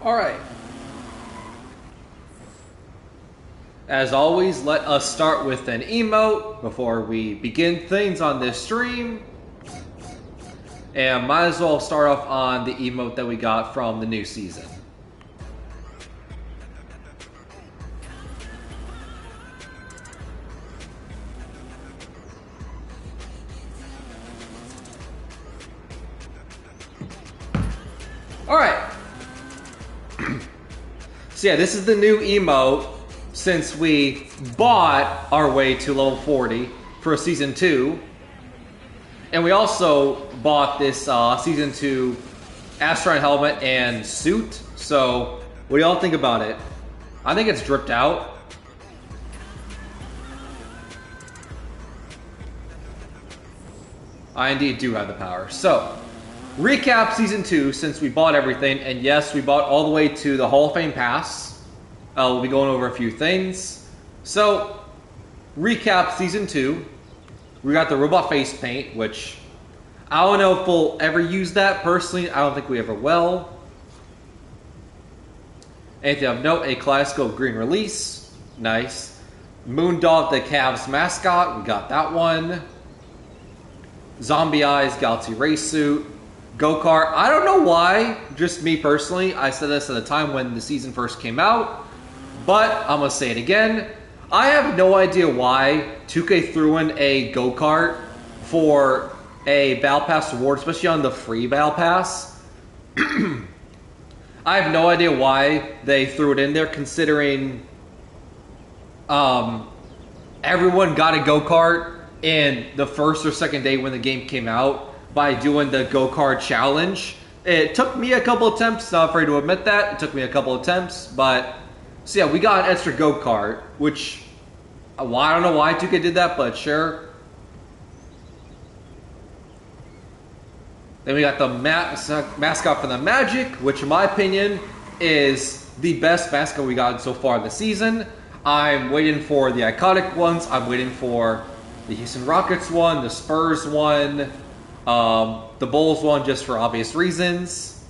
Alright. As always, let us start with an emote before we begin things on this stream. And might as well start off on the emote that we got from the new season. Alright. So yeah, this is the new emote since we bought our way to level 40 for Season 2. And we also bought this Season 2 Astronaut helmet and suit. So, what do y'all think about it? I think it's dripped out. I indeed do have the power. So, recap Season 2 since we bought everything. And yes, we bought all the way to the Hall of Fame Pass. We'll be going over a few things. So, recap Season 2. We got the robot face paint, which I don't know if we'll ever use that. Personally, I don't think we ever will. Anything of note, a classical green release. Nice. Moondog, the Cavs mascot. We got that one. Zombie Eyes, Galaxy Race Suit. Go-Kart. I don't know why, just me personally. I said this at the time when the season first came out. But I'm going to say it again. I have no idea why 2K threw in a go-kart for a Battle Pass reward, especially on the free Battle Pass. I have no idea why they threw it in there, considering everyone got a go-kart in the first or second day when the game came out by doing the go-kart challenge. It took me a couple attempts, not afraid to admit that. It took me a couple attempts, but... So yeah, we got an extra go-kart, which... Well, I don't know why 2K did that, but sure. Then we got the mascot for the Magic, which in my opinion is the best mascot we got so far this season. I'm waiting for the iconic ones. I'm waiting for the Houston Rockets one, the Spurs one, the Bulls one, just for obvious reasons.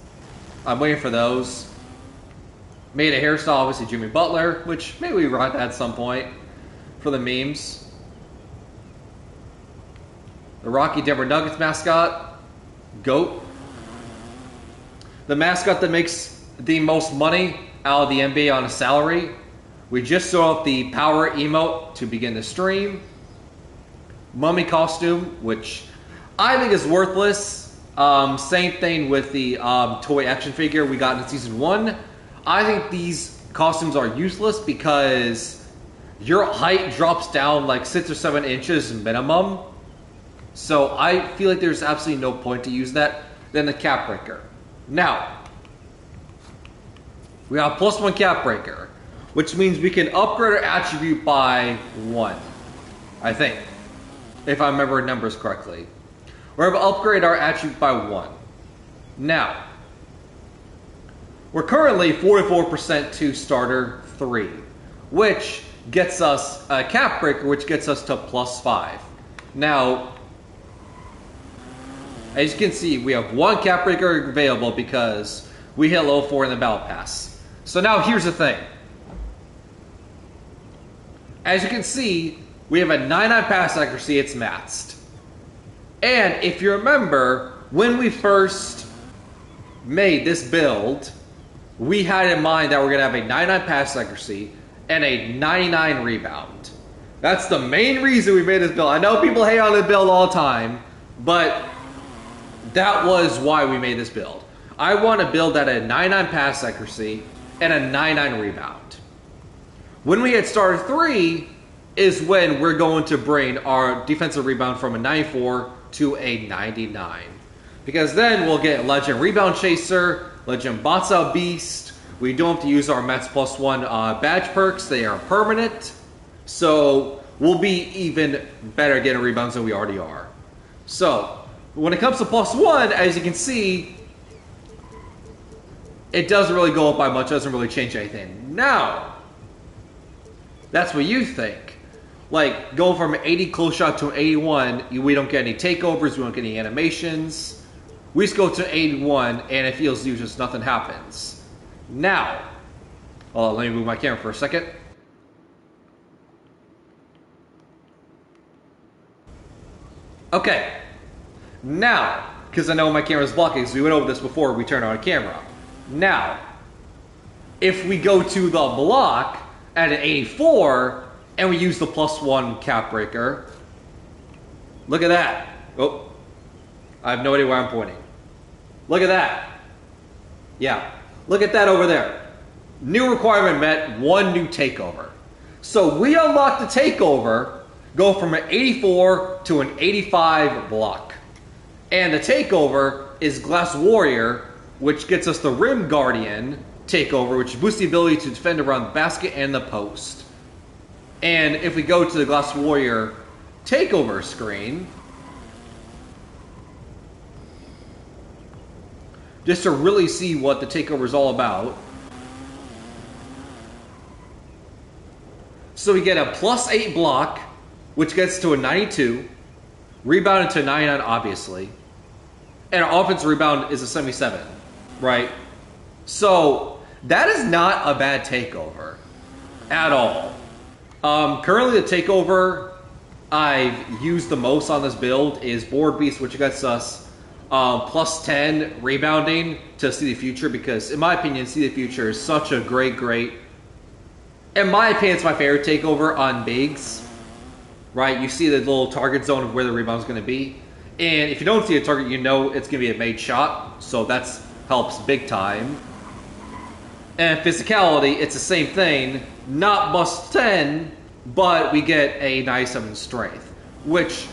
I'm waiting for those. Made a hairstyle, obviously Jimmy Butler, which maybe we rock that at some point for the memes. The Rocky Denver Nuggets mascot, GOAT. The mascot that makes the most money out of the NBA on a salary. We just saw the power emote to begin the stream. Mummy costume, which I think is worthless. Same thing with the toy action figure we got in Season 1. I think these costumes are useless because your height drops down like 6 or 7 inches minimum. So I feel like there's absolutely no point to use that. Then the cap breaker. Now, we have +1 cap breaker, which means we can upgrade our attribute by 1. I think, if I remember numbers correctly. We're able to upgrade our attribute by 1. Now, we're currently 44% to starter 3, which gets us a cap breaker, which gets us to +5. Now, as you can see, we have 1 cap breaker available because we hit level 4 in the Battle Pass. So now here's the thing. As you can see, we have a 99 pass accuracy, it's maxed. And if you remember, when we first made this build, we had in mind that we're going to have a 99 pass accuracy and a 99 rebound. That's the main reason we made this build. I know people hate on this build all the time, but that was why we made this build. I want to build at a 99 pass accuracy and a 99 rebound. When we hit starter 3 is when we're going to bring our defensive rebound from a 94 to a 99. Because then we'll get Legend Rebound Chaser, Legend Bots Out Beast. We don't have to use our Mets +1 badge perks. They are permanent. So we'll be even better getting rebounds than we already are. So when it comes to +1, as you can see, it doesn't really go up by much. It doesn't really change anything. Now, that's what you think. Like, going from an 80 close shot to an 81, we don't get any takeovers, we don't get any animations. We just go to 81, and it feels just nothing happens. Now, let me move my camera for a second. Okay. Now, because I know my camera's blocking, so we went over this before we turned on camera. Now, if we go to the block at an 84 and we use the +1 cap breaker, look at that. Oh, I have no idea where I'm pointing. Look at that. Yeah, look at that over there. New requirement met, 1 new takeover. So we unlock the takeover, go from an 84 to an 85 block. And the takeover is Glass Warrior, which gets us the Rim Guardian takeover, which boosts the ability to defend around the basket and the post. And if we go to the Glass Warrior takeover screen, just to really see what the takeover is all about. So we get a +8 block, which gets to a 92, rebounded to 99, obviously, and our offensive rebound is a 77, right? So that is not a bad takeover at all. Currently, the takeover I've used the most on this build is Board Beast, which gets us +10 rebounding to See the Future, because in my opinion, See the Future is such a great, in my opinion, it's my favorite takeover on bigs, right? You see the little target zone of where the rebound is going to be. And if you don't see a target, you know it's going to be a made shot. So that helps big time. And physicality, it's the same thing. Not +10, but we get a 97 strength, which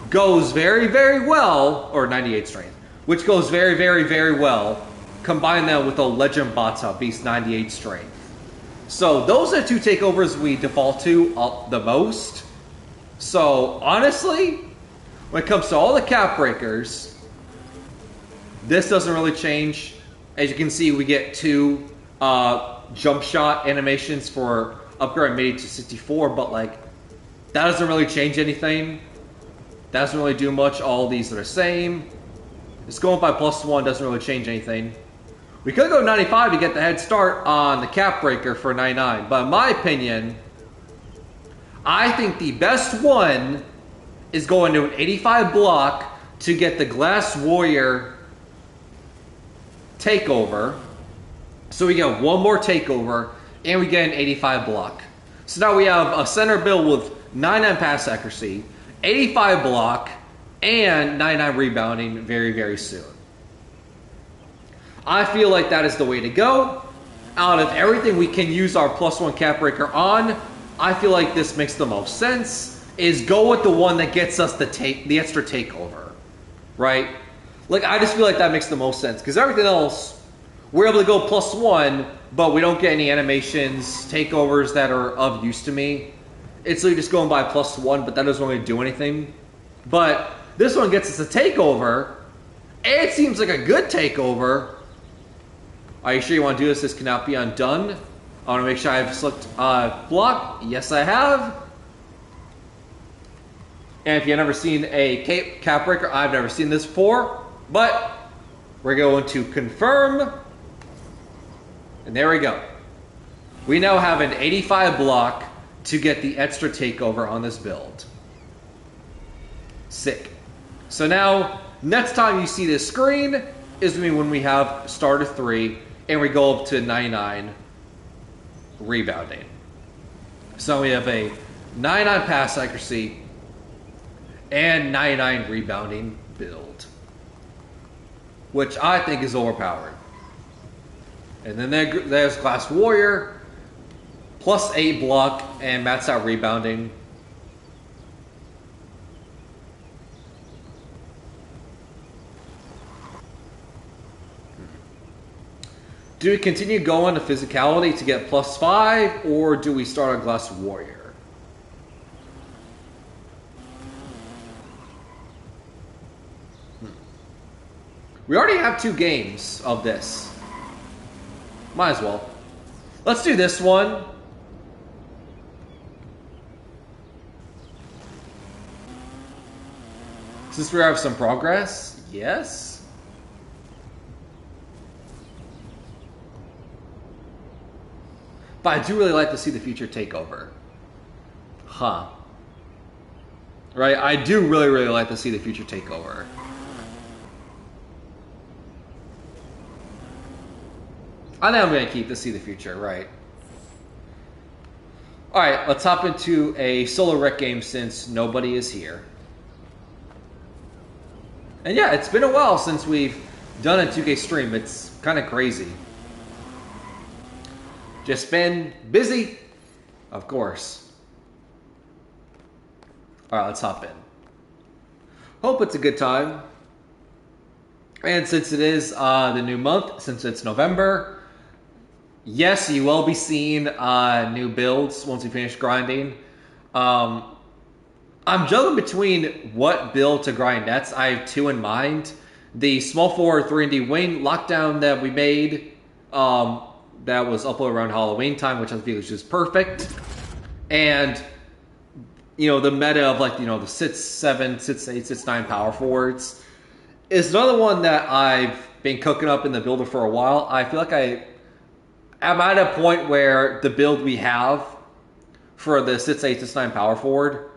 goes very, very well, or 98 strength, which goes very, very, very well. Combine that with a Legend Bata Beast 98 strength. So those are 2 takeovers we default to the most. So honestly, when it comes to all the cap breakers, this doesn't really change. As you can see, we get 2 jump shot animations for upgrade made to 64, but like that doesn't really change anything. That doesn't really do much. All these are the same. Just going by +1 doesn't really change anything. We could go 95 to get the head start on the cap breaker for 99, but in my opinion, I think the best one is going to an 85 block to get the Glass Warrior takeover. So we get 1 more takeover, and we get an 85 block. So now we have a center build with 99 pass accuracy, 85 block, and 99 rebounding very, very soon. I feel like that is the way to go. Out of everything we can use our +1 cap breaker on, I feel like this makes the most sense, is go with the one that gets us the extra takeover, right? Like, I just feel like that makes the most sense, because everything else, we're able to go +1, but we don't get any animations, takeovers that are of use to me. It's like just going by +1, but that doesn't really do anything. But this one gets us a takeover, and it seems like a good takeover. Are you sure you want to do this? This cannot be undone. I want to make sure I've selected block. Yes, I have. And if you've never seen a cap breaker, I've never seen this before. But we're going to confirm. And there we go. We now have an 85 block to get the extra takeover on this build. Sick. So now, next time you see this screen is going to be when we have starter 3 and we go up to 99 rebounding. So we have a 99 pass accuracy and 99 rebounding build, which I think is overpowered. And then there's Glass Warrior, +8 block and max out rebounding. Do we continue going to physicality to get +5, or do we start on Glass Warrior? We already have 2 games of this. Might as well. Let's do this one. Since we have some progress, yes. But I do really like to see the future take over. Huh. Right? I do really, really like to see the future take over. I think I'm going to keep to see the future, right? Alright, let's hop into a solo rec game since nobody is here. And yeah, it's been a while since we've done a 2K stream. It's kind of crazy. Just been busy, of course. Alright, let's hop in. Hope it's a good time. And since it is the new month, since it's November, yes, you will be seeing new builds once we finish grinding. I'm juggling between what build to grind next. I have two in mind. The small forward 3D wing lockdown that we made, that was uploaded around Halloween time, which I feel is just perfect. And, you know, the meta of like, you know, the sits 7, sits 8, sits 9 power forwards is another one that I've been cooking up in the builder for a while. I feel like I'm at a point where the build we have for the sits 8, sits 9 power forward,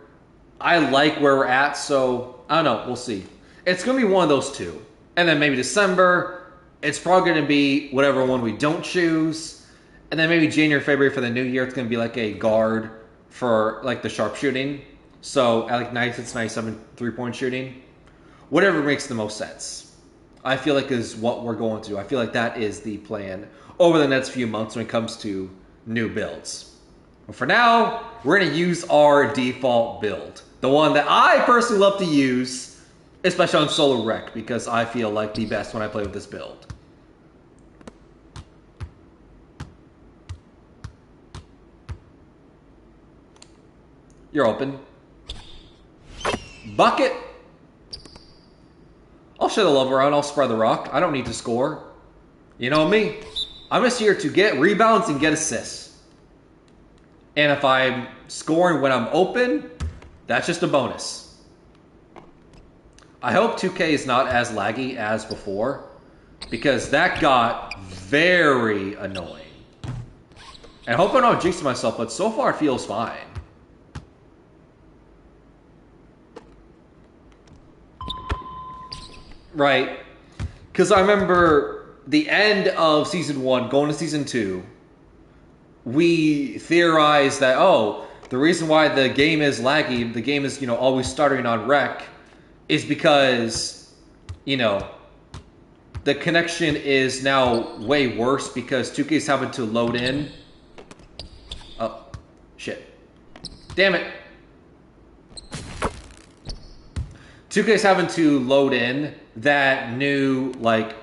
I like where we're at, so I don't know, we'll see. It's going to be one of those two. And then maybe December, it's probably going to be whatever one we don't choose. And then maybe January, February for the new year, it's going to be like a guard for like the sharpshooting. So at like 96, 97 3-point shooting. Whatever makes the most sense. I feel like is what we're going to do. I feel like that is the plan over the next few months when it comes to new builds. But for now, we're going to use our default build. The one that I personally love to use, especially on solo rec, because I feel like the best when I play with this build. You're open. Bucket. I'll share the love around. I'll spread the rock. I don't need to score. You know me. I'm just here to get rebounds and get assists. And if I'm scoring when I'm open, that's just a bonus. I hope 2K is not as laggy as before, because that got very annoying. And I hope I'm not jinxing myself, but so far it feels fine. Right. Because I remember the end of Season 1, going to Season 2, we theorized that, oh, the reason why the game is laggy, the game is, you know, always stuttering on rec, is because, you know, the connection is now way worse because 2K is having to load in. Oh, shit. Damn it. 2K is having to load in that new, like,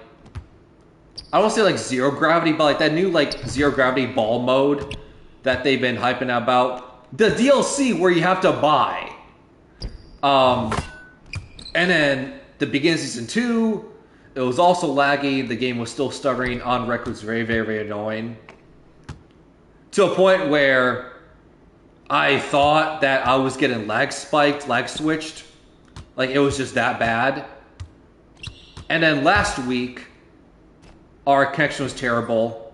I don't want to say like zero gravity, but like that new like zero gravity ball mode that they've been hyping about. The DLC where you have to buy. And then the beginning of Season 2, it was also laggy. The game was still stuttering on rec, was very, very, very annoying. To a point where I thought that I was getting lag spiked, lag switched. Like it was just that bad. And then last week, our connection was terrible,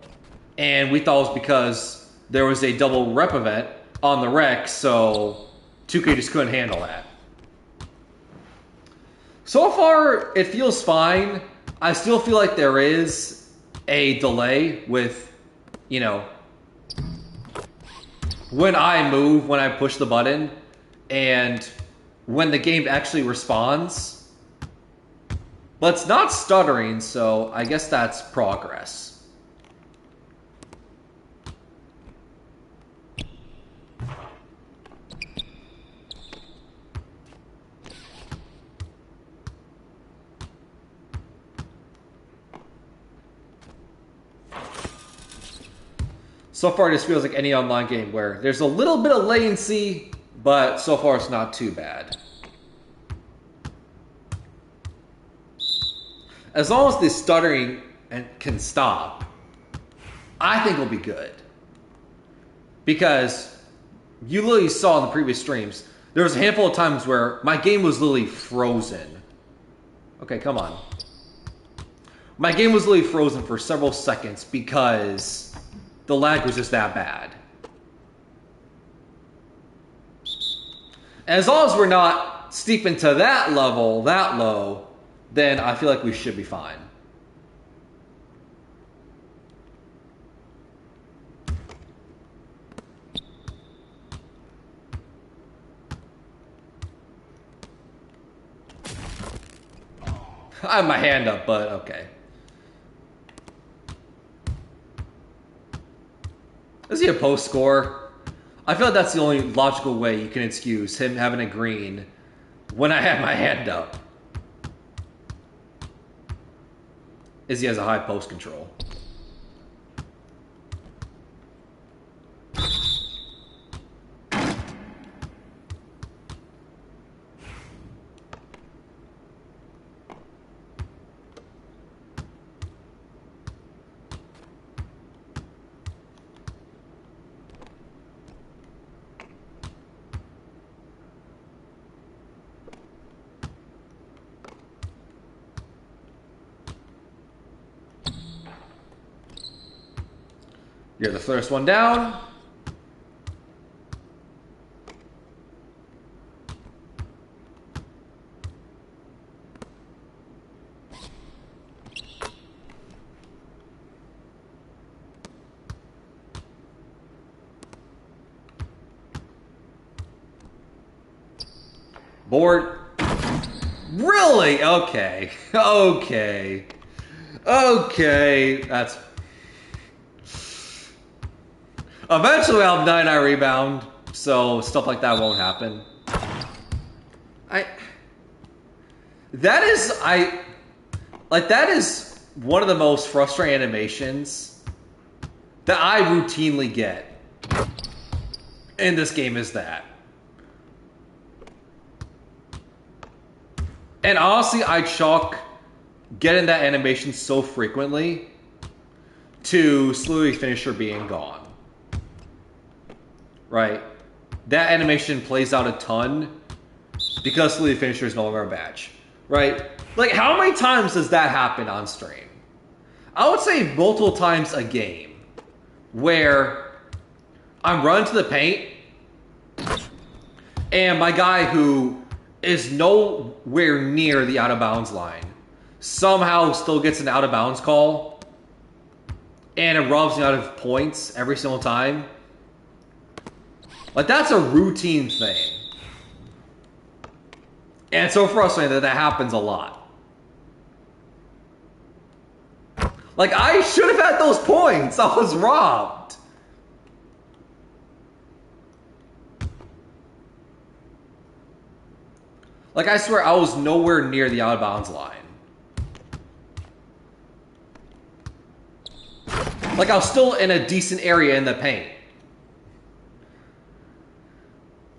and we thought it was because there was a double rep event on the rec, so 2K just couldn't handle that. So far, it feels fine. I still feel like there is a delay with, you know, when I move, when I push the button, and when the game actually responds. But it's not stuttering, so I guess that's progress. So far, this feels like any online game where there's a little bit of latency, but so far it's not too bad. As long as the stuttering can stop, I think it'll be good. Because you literally saw in the previous streams, there was a handful of times where my game was literally frozen. Okay, come on. My game was literally frozen for several seconds because the lag was just that bad. And as long as we're not steep into that level, that low, then I feel like we should be fine. I have my hand up, but okay. Is he a post score? I feel like that's the only logical way you can excuse him having a green when I have my hand up. Is he has a high post control. You're the first one down. Board. Really? Okay. Okay. Okay. That's... Eventually I'll have 9-eye rebound, so stuff like that won't happen. That is one of the most frustrating animations that I routinely get in this game is that. And honestly, I chalk getting that animation so frequently to Slurry Finisher being gone. Right? That animation plays out a ton because Slurry Finisher is no longer a badge. Right? Like, how many times does that happen on stream? I would say multiple times a game where I'm running to the paint and my guy who is nowhere near the out of bounds line somehow still gets an out of bounds call and it robs me out of points every single time. Like, that's a routine thing. And it's so frustrating that that happens a lot. Like, I should have had those points. I was robbed. Like, I swear I was nowhere near the out of bounds line. Like, I was still in a decent area in the paint.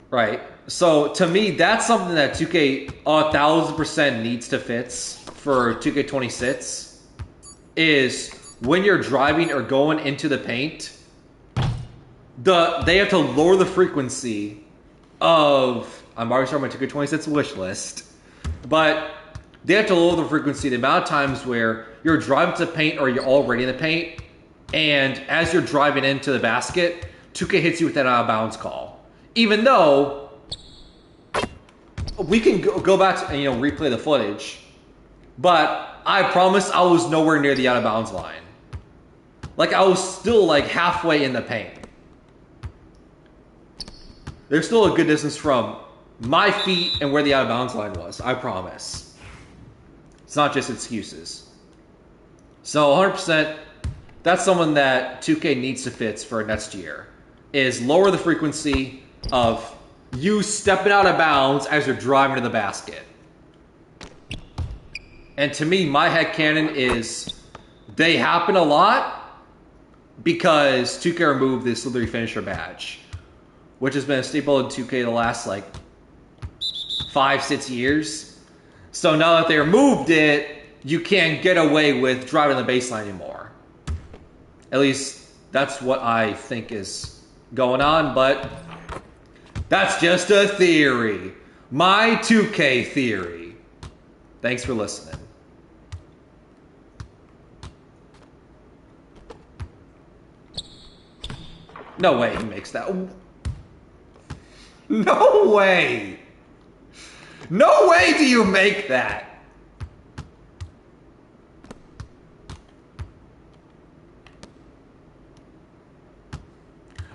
Right? So, to me, that's something that 2K 1000% needs to fix for 2K26 is when you're driving or going into the paint, they have to lower the frequency of... I'm already starting my 2K26 wish list, but they have to lower the frequency, the amount of times where you're driving to the paint or you're already in the paint, and as you're driving into the basket, 2K hits you with that out of bounds call. Even though we can go back and replay the footage, but I promise I was nowhere near the out of bounds line. Like, I was still like halfway in the paint. There's still a good distance from my feet and where the out of bounds line was, I promise. It's not just excuses. So 100%, that's someone that 2K needs to fix for next year, is lower the frequency of you stepping out of bounds as you're driving to the basket. And to me, my headcanon is they happen a lot because 2K removed this Slippery Finisher badge, which has been a staple in 2K the last, 5-6 years. So now that they removed it, you can't get away with driving the baseline anymore. At least, that's what I think is going on, but that's just a theory. My 2K theory. Thanks for listening. No way he makes that. No way. No way do you make that.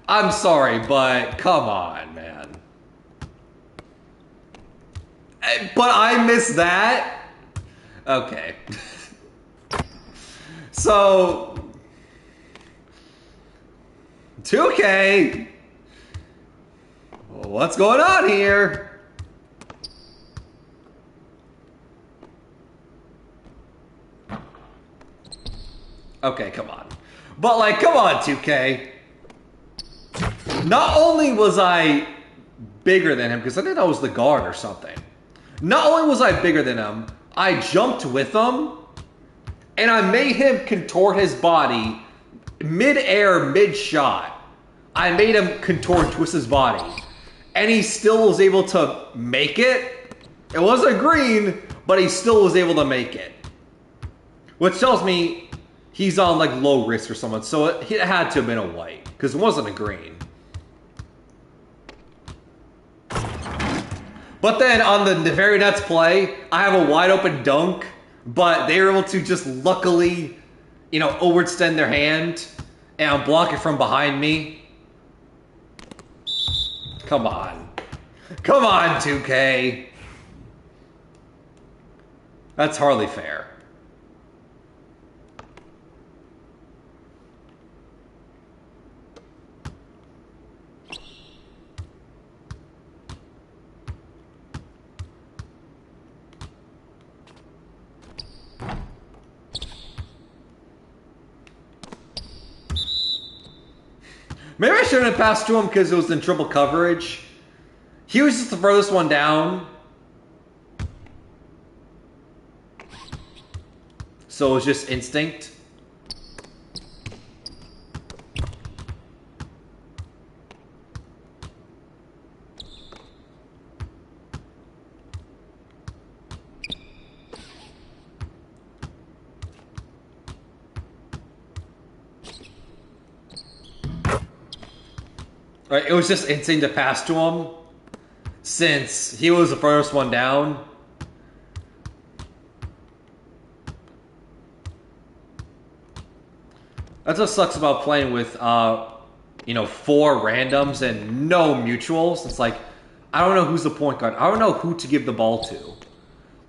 I'm sorry, but come on, man. But I missed that? Okay. So 2K. What's going on here? Okay, come on. But like, come on, 2K. Not only was I bigger than him, because I think that was the guard or something. Not only was I bigger than him, I jumped with him, and I made him contort his body mid-air, mid-shot. I made him contort, twist his body. And he still was able to make it. It wasn't green, but he still was able to make it. Which tells me he's on like low risk or something. So it had to have been a white, because it wasn't a green. But then on the very next play, I have a wide open dunk, but they were able to just luckily, you know, overextend their hand and block it from behind me. Come on. Come on, 2K. That's hardly fair. Maybe I shouldn't have passed to him because it was in triple coverage. He was just the furthest one down. So it was just instinct. Right, it was just insane to pass to him, since he was the first one down. That's what sucks about playing with, you know, 4 randoms and no mutuals. It's like, I don't know who's the point guard. I don't know who to give the ball to.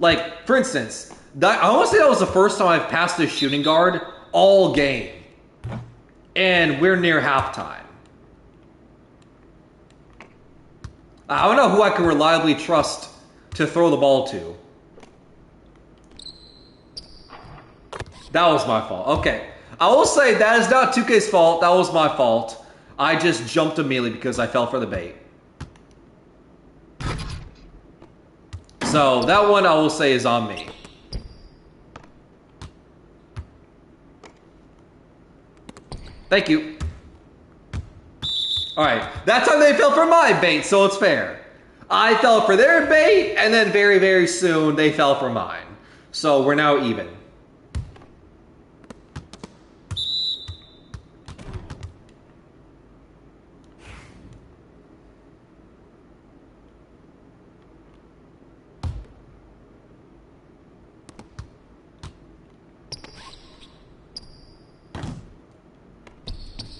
Like, for instance, I want to say that was the first time I've passed a shooting guard all game. And we're near halftime. I don't know who I can reliably trust to throw the ball to. That was my fault. Okay. I will say that is not 2K's fault. That was my fault. I just jumped immediately because I fell for the bait. So that one I will say is on me. Thank you. Alright, that time they fell for my bait, so it's fair. I fell for their bait, and then very, very soon they fell for mine. So we're now even.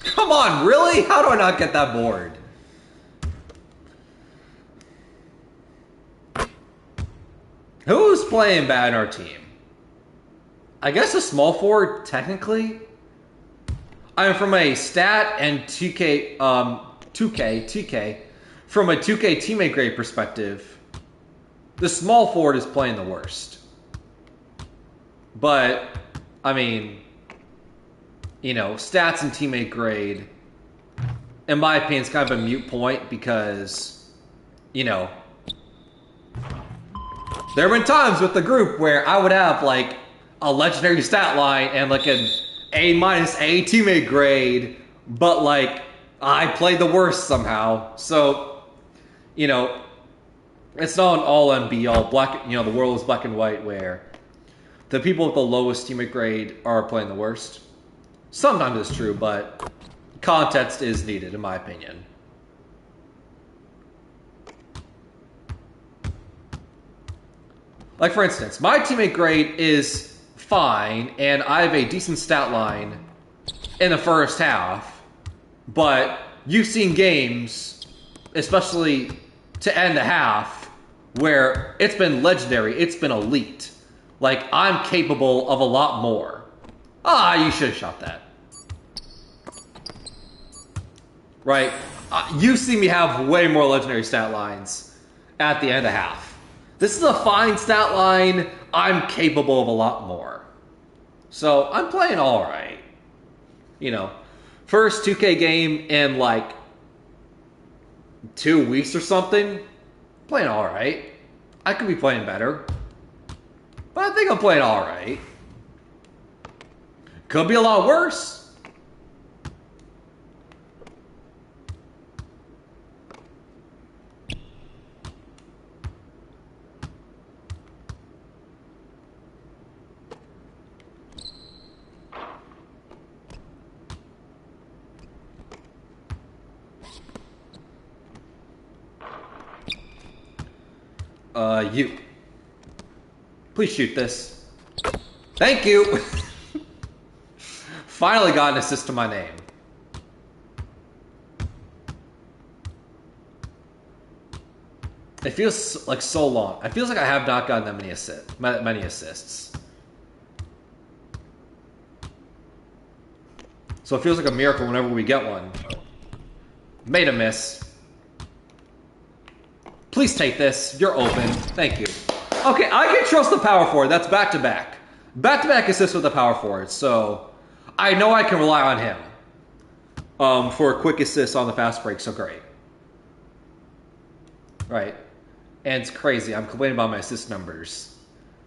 Come on, really? How do I not get that board? Who's playing bad in our team? I guess a small forward, technically. I mean, from a stat and 2K, TK, from a 2K teammate grade perspective, the small forward is playing the worst. But, I mean, you know, stats and teammate grade, in my opinion, is kind of a moot point because, you know, there have been times with the group where I would have like a legendary stat line and like an A- A teammate grade, but like I played the worst somehow. So, you know, it's not an all and be all. Black, you know, the world is black and white where the people with the lowest teammate grade are playing the worst. Sometimes it's true, but context is needed, in my opinion. Like, for instance, my teammate grade is fine, and I have a decent stat line in the first half, but you've seen games, especially to end the half, where it's been legendary, it's been elite. Like, I'm capable of a lot more. Ah, you should have shot that. Right? You see me have way more legendary stat lines at the end of half. This is a fine stat line. I'm capable of a lot more. So, I'm playing alright. You know, first 2K game in like 2 weeks or something. Playing alright. I could be playing better. But I think I'm playing alright. Could be a lot worse. You. Please shoot this. Thank you! Finally got an assist to my name. It feels like so long. It feels like I have not gotten that many assists. So it feels like a miracle whenever we get one. Made a miss. Please take this. You're open. Thank you. Okay, I can trust the power forward. That's back-to-back. Back-to-back assists with the power forward, so I know I can rely on him for a quick assist on the fast break, so great. Right. And it's crazy. I'm complaining about my assist numbers.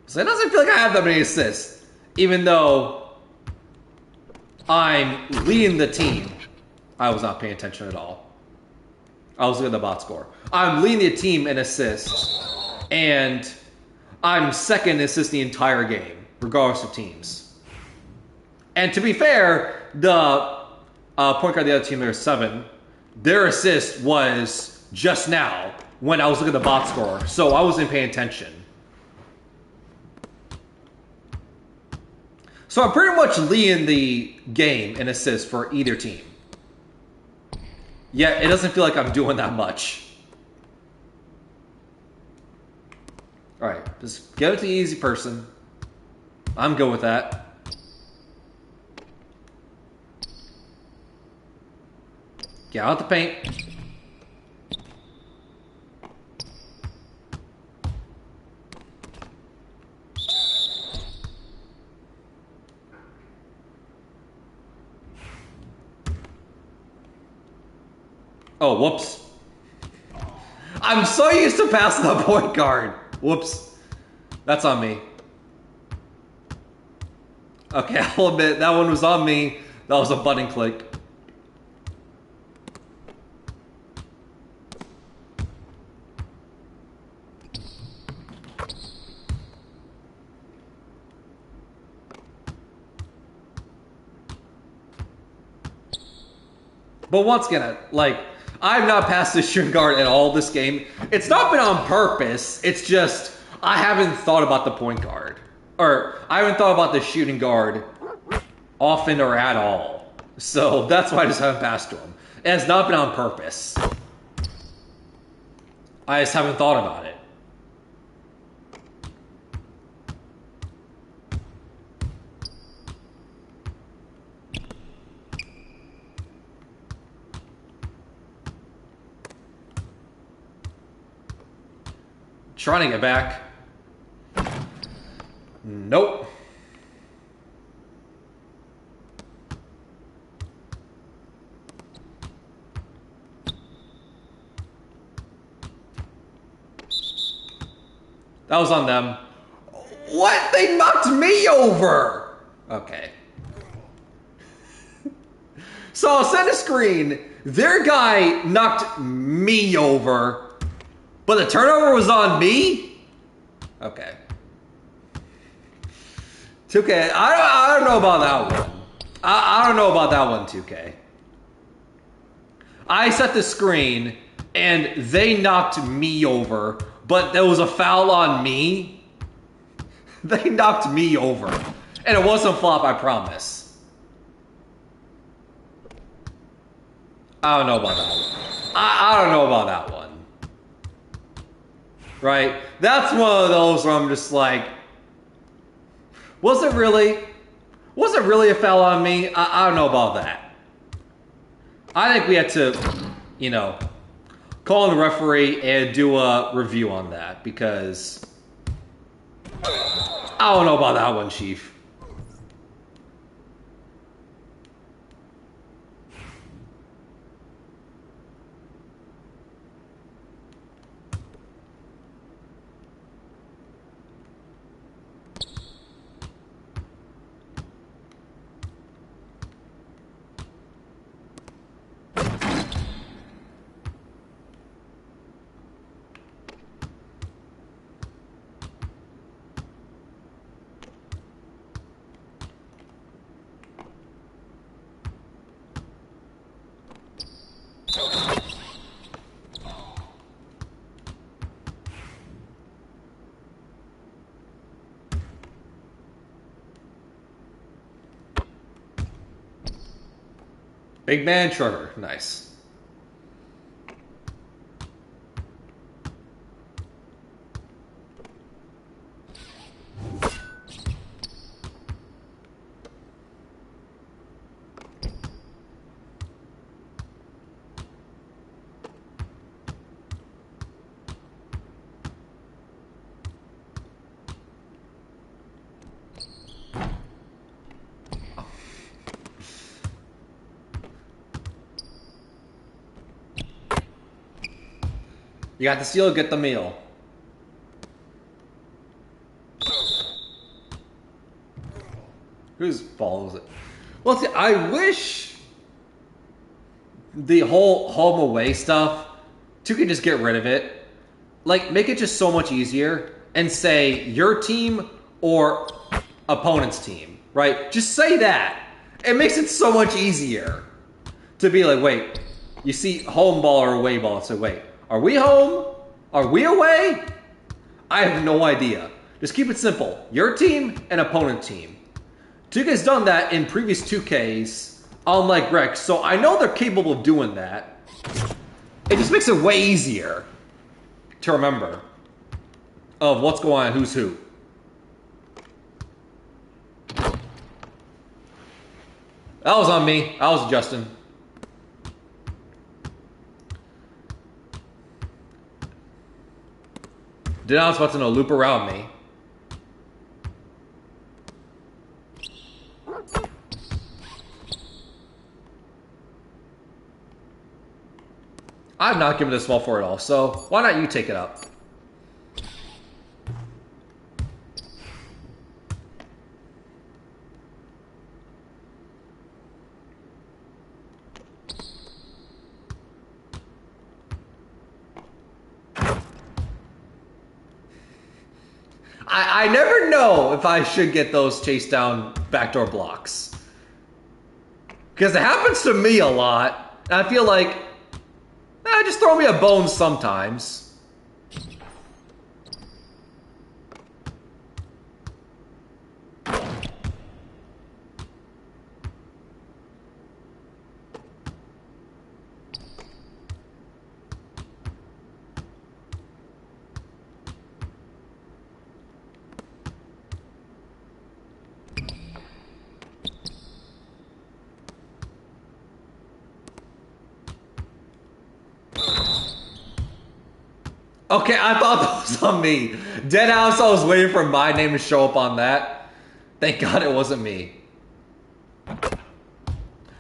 So it doesn't feel like I have that many assists, even though I'm leading the team. I was not paying attention at all. I was looking at the bot score. I'm leading the team in assists, and I'm second in assists the entire game, regardless of teams. And to be fair, the point guard the other team, there's 7. Their assist was just now when I was looking at the bot score, so I wasn't paying attention. So I'm pretty much leading the game in assists for either team. Yet it doesn't feel like I'm doing that much. Alright, just get it to the easy person. I'm good with that. Get out the paint. Oh, whoops. I'm so used to passing the point guard. Whoops. That's on me. Okay, I'll admit, that one was on me. That was a button click. But once again, like, I've not passed the shooting guard at all this game. It's not been on purpose. It's just I haven't thought about the point guard. Or I haven't thought about the shooting guard often or at all. So that's why I just haven't passed to him. It has not been on purpose. I just haven't thought about it. Trying to get back. Nope. That was on them. What? They knocked me over! Okay. So I'll send a screen. Their guy knocked me over. But the turnover was on me? Okay. 2K, I don't know about that one. I don't know about that one, 2K. I set the screen and they knocked me over, but there was a foul on me. They knocked me over. And it wasn't flop, I promise. I don't know about that one. I don't know about that one. Right? That's one of those where I'm just like, was it really? Was it really a foul on me? I don't know about that. I think we had to, you know, call in the referee and do a review on that because I don't know about that one, Chief. Big man Trevor, nice. You got the steal, get the meal. Whose ball is it? Well, see, I wish the whole home away stuff, you could just get rid of it. Like, make it just so much easier and say your team or opponent's team, right? Just say that. It makes it so much easier to be like, wait, you see home ball or away ball, so wait, are we home? Are we away? I have no idea. Just keep it simple. Your team and opponent team. 2K's done that in previous 2Ks, unlike Rex, so I know they're capable of doing that. It just makes it way easier to remember of what's going on, who's who. That was on me. That was Justin. Denon's about to loop around me. I'm not giving this small for it all, so why not you take it up? I never know if I should get those chase down backdoor blocks. Because it happens to me a lot. And I feel like, just throw me a bone sometimes. Okay, I thought that was on me. Deadhouse, I was waiting for my name to show up on that. Thank God it wasn't me. I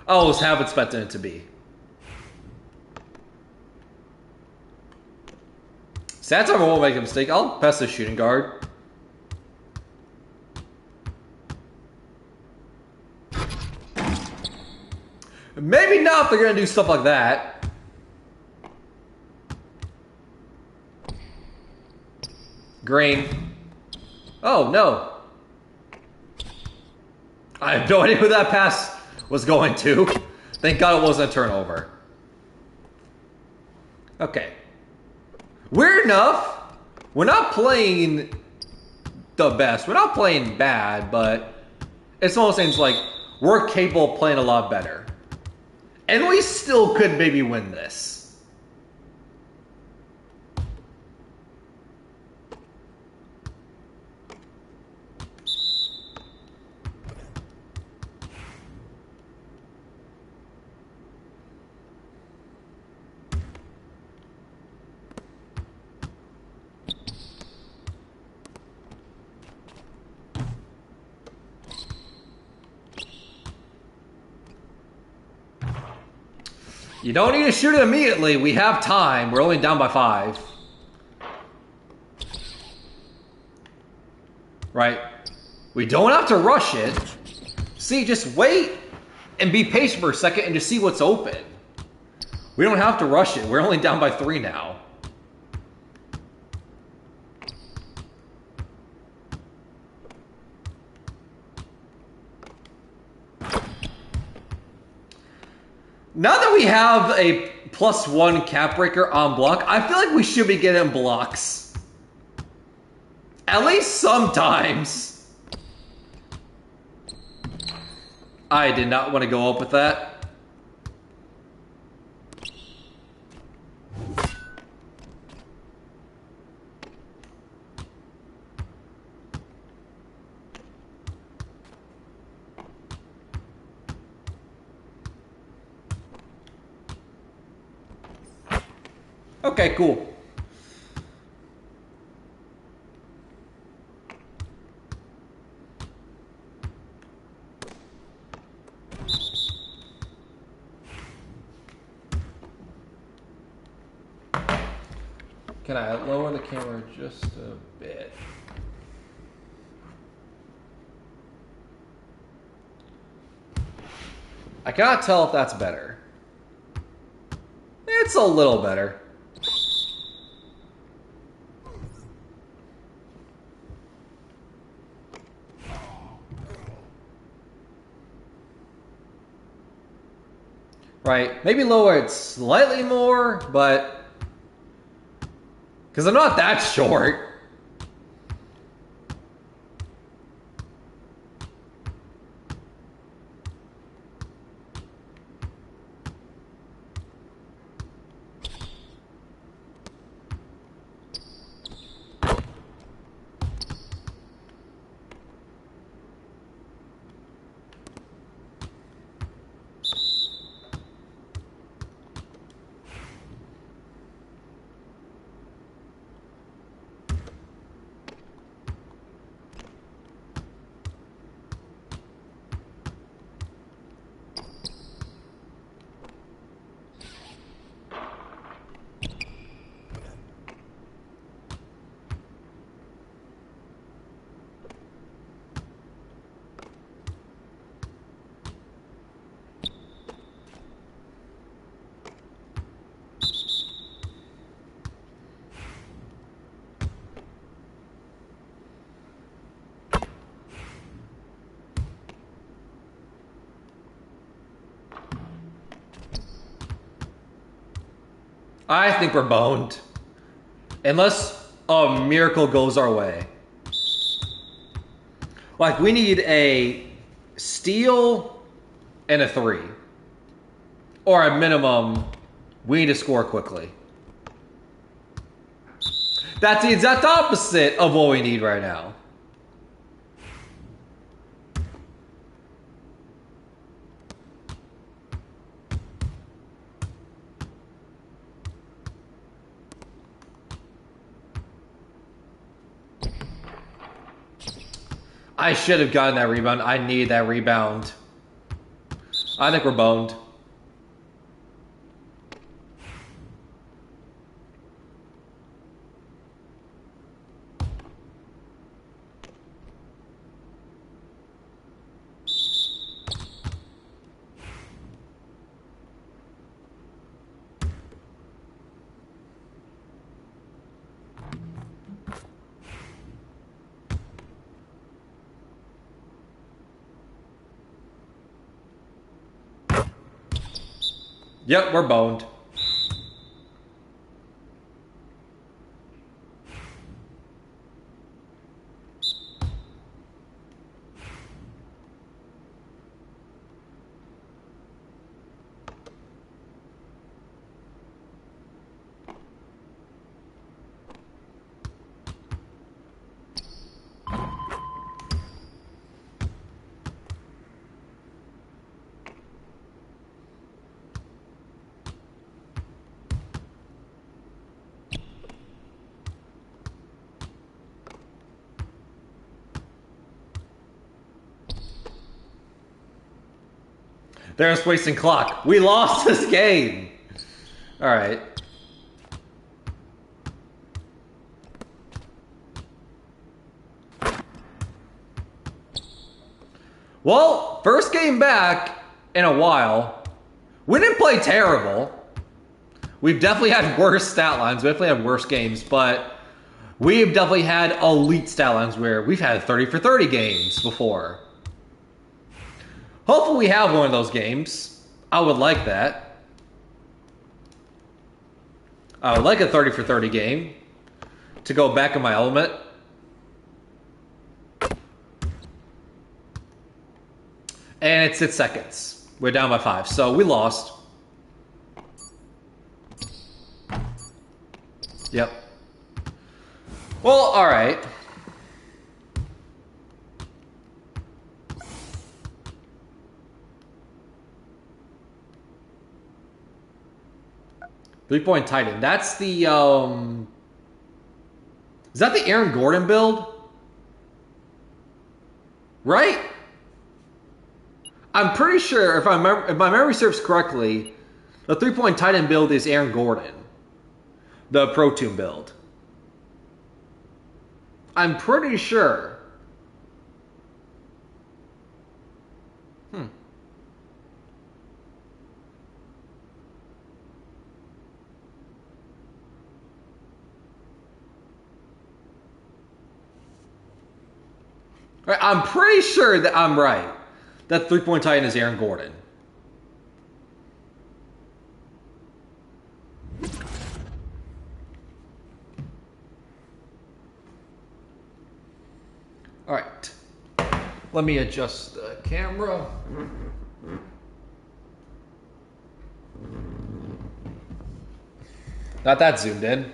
was half expecting it to be. Santa won't make a mistake. I'll pass the shooting guard. Maybe not if they're gonna do stuff like that. Green. Oh, no. I have no idea who that pass was going to. Thank God it wasn't a turnover. Okay. Weird enough, we're not playing the best. We're not playing bad, but it's one of those things like we're capable of playing a lot better. And we still could maybe win this. You don't need to shoot it immediately. We have time. We're only down by 5. Right? We don't have to rush it. See, just wait and be patient for a second and just see what's open. We don't have to rush it. We're only down by 3 now. Now that we have a +1 cap breaker on block, I feel like we should be getting blocks. At least sometimes. I did not want to go up with that. Okay, cool. Can I lower the camera just a bit? I cannot tell if that's better. It's a little better. Right, maybe lower it slightly more, but... Because I'm not that short. I think we're boned. Unless a miracle goes our way. Like, we need a steal and a 3. Or at minimum, we need to score quickly. That's the exact opposite of what we need right now. I should have gotten that rebound. I need that rebound. I think we're boned. Yep, we're boned. There's wasting clock. We lost this game. All right. Well, first game back in a while. We didn't play terrible. We've definitely had worse stat lines. We definitely had worse games, but we've definitely had elite stat lines where we've had 30 for 30 games before. Hopefully we have one of those games. I would like that. I would like a 30 for 30 game to go back in my element. And it's 6 seconds. We're down by 5, so we lost. Yep. Well, all right. Three-point Titan. That's the, is that the Aaron Gordon build? Right? I'm pretty sure, if my memory serves correctly, the three-point Titan build is Aaron Gordon. The Pro Toon build. I'm pretty sure. Right, I'm pretty sure that I'm right. That three-point Titan is Aaron Gordon. All right. Let me adjust the camera. Not that zoomed in.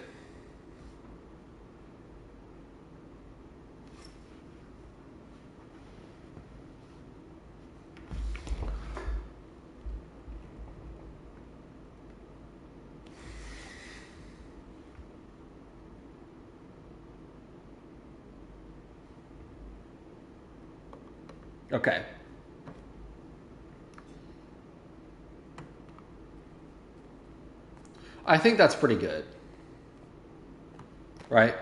Okay. I think that's pretty good. Right?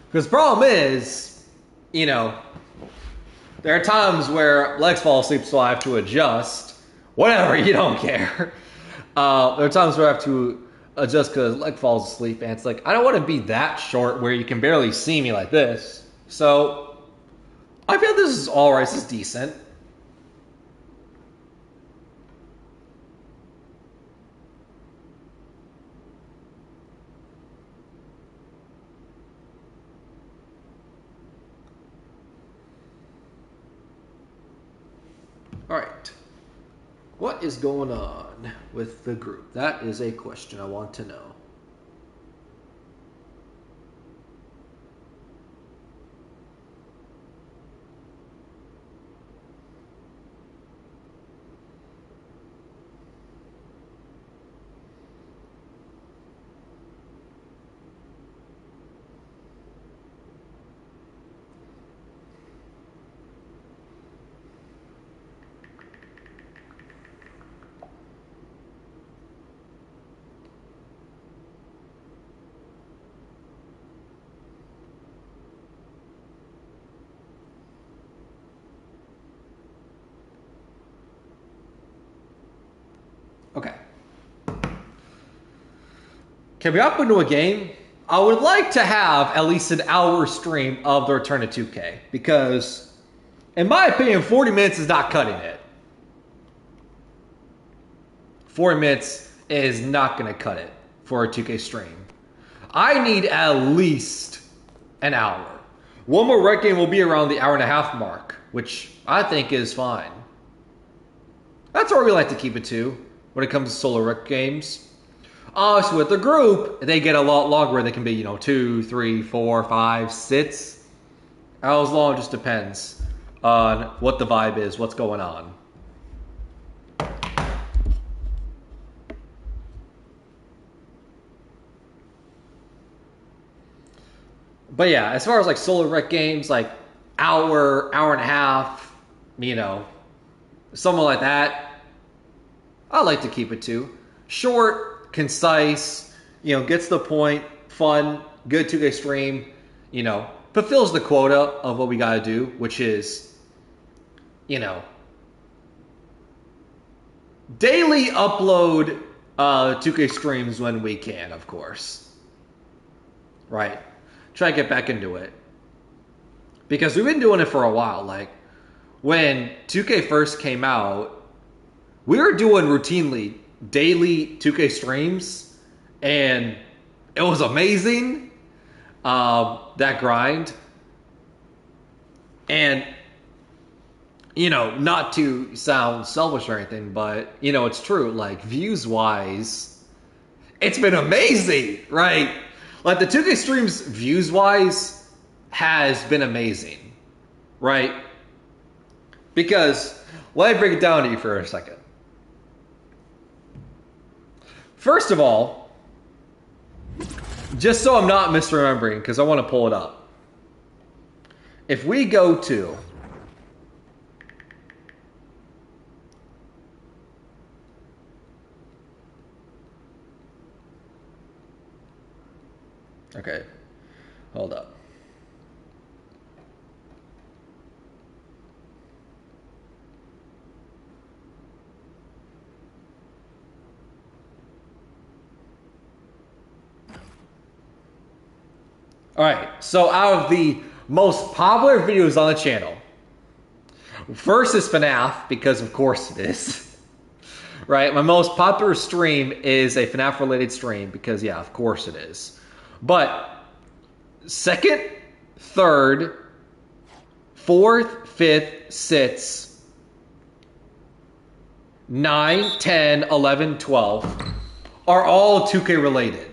Because the problem is, you know, there are times where legs fall asleep, so I have to adjust. Whatever, you don't care. There are times where I have to adjust because leg falls asleep, and it's like, I don't want to be that short where you can barely see me like this. So, I feel this is alright, this is decent. Alright. What is going on with the group? That is a question I want to know. Okay. Can we hop into a game? I would like to have at least an hour stream of the Return to 2K because, in my opinion, 40 minutes is not cutting it. 40 minutes is not going to cut it for a 2K stream. I need at least an hour. One more rec game will be around the hour and a half mark, which I think is fine. That's where we like to keep it to when it comes to solo rec games. So with the group, they get a lot longer where they can be, 2, 3, 4, 5, 6. How long, just depends on what the vibe is, what's going on. But yeah, as far as solo rec games, hour and a half, Someone like that, I like to keep it to. Short, concise, gets the point, fun, good 2K stream, fulfills the quota of what we gotta do, which is, daily upload 2K streams when we can, of course. Right. Try to get back into it. Because we've been doing it for a while. Like, when 2K first came out, we were doing routinely daily 2K streams, and it was amazing, that grind. And, not to sound selfish or anything, but, it's true. Like, views-wise, it's been amazing, right? Like, the 2K streams, views-wise, has been amazing, right? Because, let me break it down to you for a second. First of all, just so I'm not misremembering, because I want to pull it up. If we go to... Okay, hold up. Alright, so out of the most popular videos on the channel, first is FNAF, because of course it is. Right, my most popular stream is a FNAF related stream, because yeah, of course it is. But second, third, fourth, fifth, sixth, 9, 10, 11, 12 are all 2K related.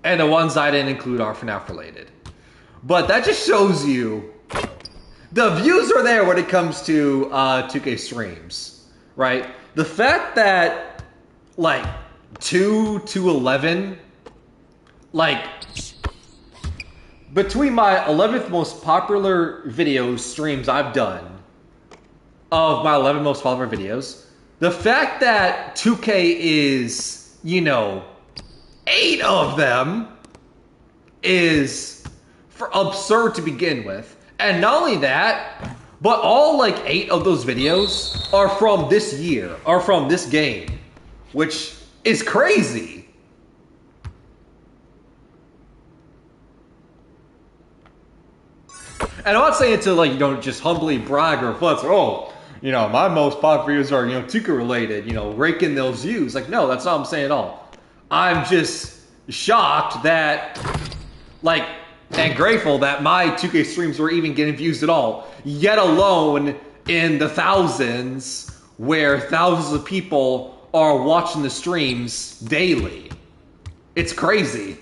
And the ones I didn't include are FNAF related. But that just shows you the views are there when it comes to 2K streams, right? The fact that, like, 2 to 11, like, between my 11th most popular videos, streams I've done, of my 11 most popular videos, the fact that 2K is, 8 of them is absurd to begin with. And not only that, but all like 8 of those videos are from this year, are from this game, which is crazy. And I'm not saying it to like, just humbly brag or flex, or, my most popular videos are, 2K related, rake in those views. Like, no, that's not what I'm saying at all. I'm just shocked that, like, and grateful that my 2K streams were even getting views at all, yet alone in the thousands, where thousands of people are watching the streams daily. It's crazy.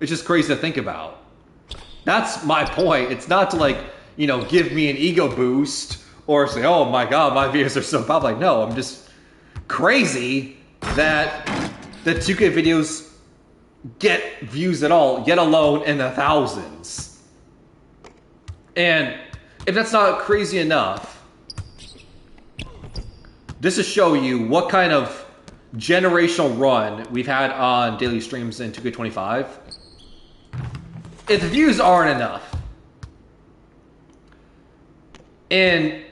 It's just crazy to think about. That's my point. It's not to, like, give me an ego boost or say, oh my god, my videos are so popular. Like, no, I'm just crazy that the 2K videos get views at all, yet alone in the thousands. And if that's not crazy enough, just to show you what kind of generational run we've had on daily streams in 2K25, if the views aren't enough, in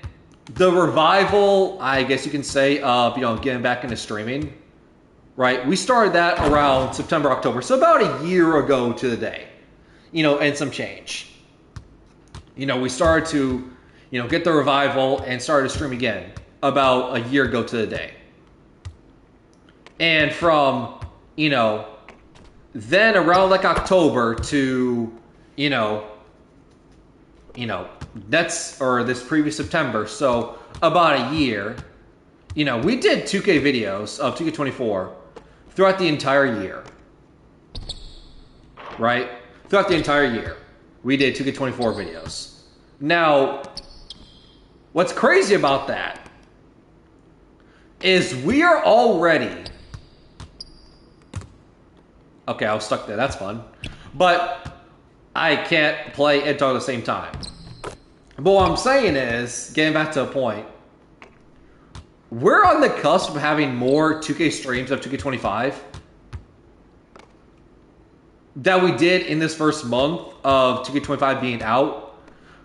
the revival, I guess you can say, of, getting back into streaming, right? We started that around September, October. So about a year ago to the day, and some change. We started to, get the revival and started to stream again about a year ago to the day. And from, then around like October to, this previous September, so about a year, we did 2K videos of 2K24 throughout the entire year. Right? Throughout the entire year, we did 2K24 videos. Now, what's crazy about that is we are already... Okay, I was stuck there. That's fun. But I can't play and talk at the same time. But what I'm saying is, getting back to a point, we're on the cusp of having more 2K streams of 2K25 that we did in this first month of 2K25 being out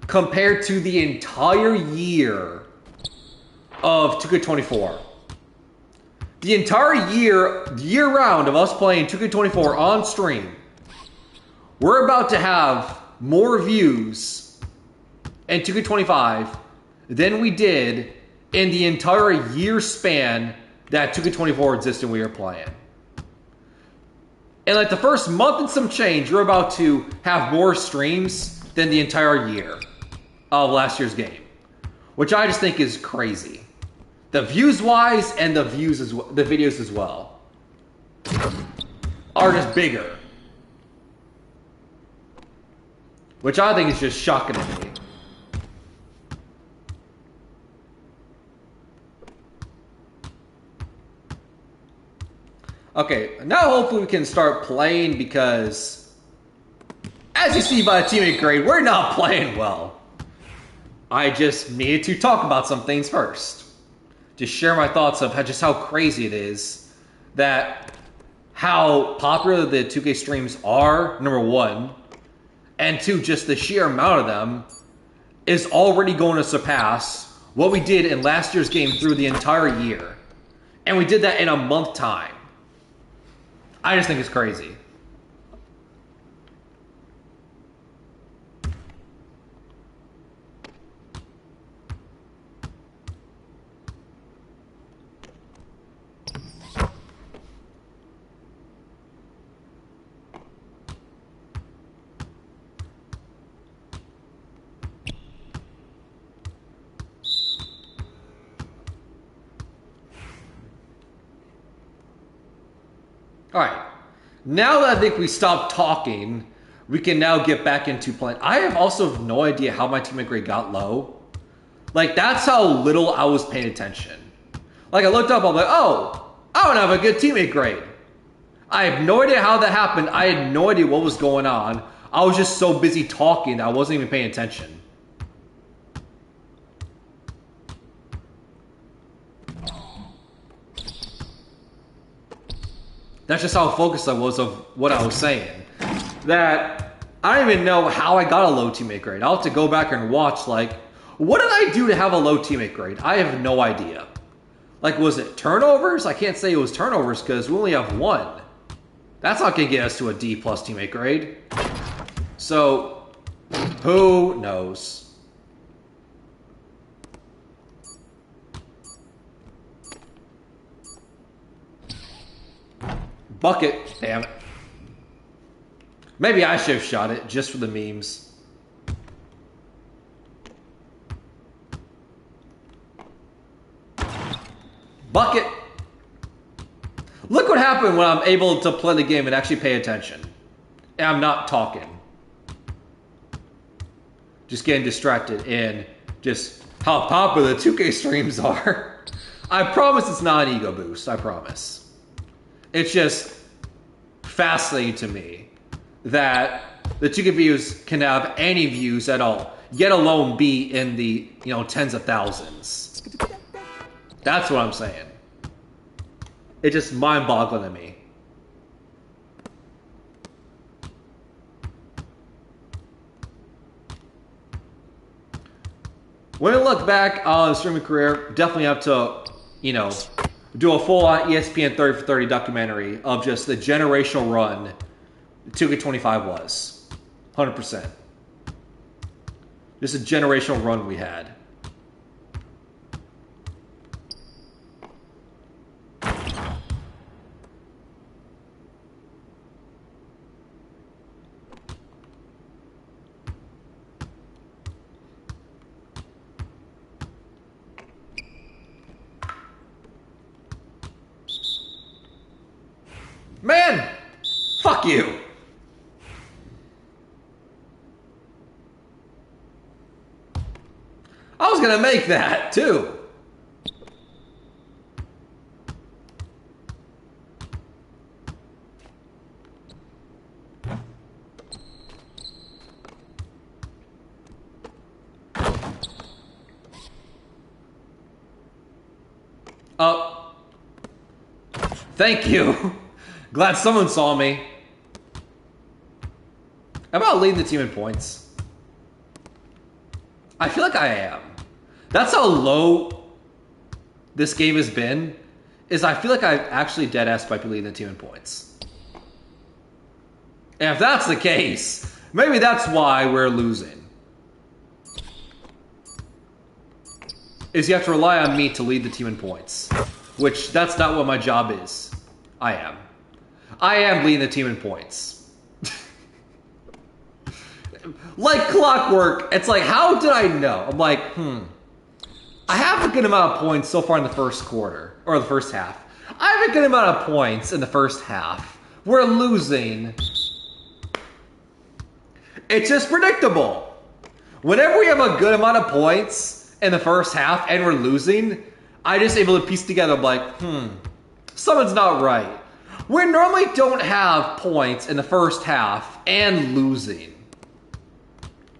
compared to the entire year of 2K24. The entire year round of us playing 2K24 on stream, we're about to have more views in 2K25 than we did in the entire year span that 2K24 existed we were playing. In like the first month and some change, we're about to have more streams than the entire year of last year's game, which I just think is crazy. The views wise and the views as well, the videos as well are just bigger, which I think is just shocking to me. Okay, now hopefully we can start playing because, as you see by the teammate grade, we're not playing well. I just needed to talk about some things first. Just share my thoughts of just how crazy it is that how popular the 2K streams are, number one, and two, just the sheer amount of them is already going to surpass what we did in last year's game through the entire year. And we did that in a month time. I just think it's crazy. All right, now that I think we stopped talking, we can now get back into playing. I have also no idea how my teammate grade got low. Like, that's how little I was paying attention. Like, I looked up, I'm like, oh, I don't have a good teammate grade. I have no idea how that happened. I had no idea what was going on. I was just so busy talking that I wasn't even paying attention. That's just how focused I was of what I was saying. That I don't even know how I got a low teammate grade. I'll have to go back and watch, like, what did I do to have a low teammate grade? I have no idea. Like, was it turnovers? I can't say it was turnovers because we only have one. That's not going to get us to a D plus teammate grade. So, who knows? Bucket, damn it. Maybe I should have shot it just for the memes. Bucket. Look what happened when I'm able to play the game and actually pay attention. And I'm not talking. Just getting distracted and just how popular the 2K streams are. I promise it's not an ego boost, I promise. It's just fascinating to me that the 2K views can have any views at all, yet alone be in the, tens of thousands. That's what I'm saying. It's just mind-boggling to me. When I look back on the streaming career, definitely have to, do a full-on ESPN 30 for 30 documentary of just the generational run 2K25 was. 100%. Just a generational run we had. Man! Fuck you! I was gonna make that, too. Oh. Thank you. Glad someone saw me. How about leading the team in points? I feel like I am. That's how low this game has been. Is I feel like I actually deadass might be leading the team in points. And if that's the case, maybe that's why we're losing. Is you have to rely on me to lead the team in points. Which, that's not what my job is. I am leading the team in points. Like clockwork, it's like, how did I know? I'm like, I have a good amount of points so far in the first quarter, or the first half. I have a good amount of points in the first half. We're losing. It's just predictable. Whenever we have a good amount of points in the first half and we're losing, I just able to piece together, I'm like, something's not right. We normally don't have points in the first half and losing.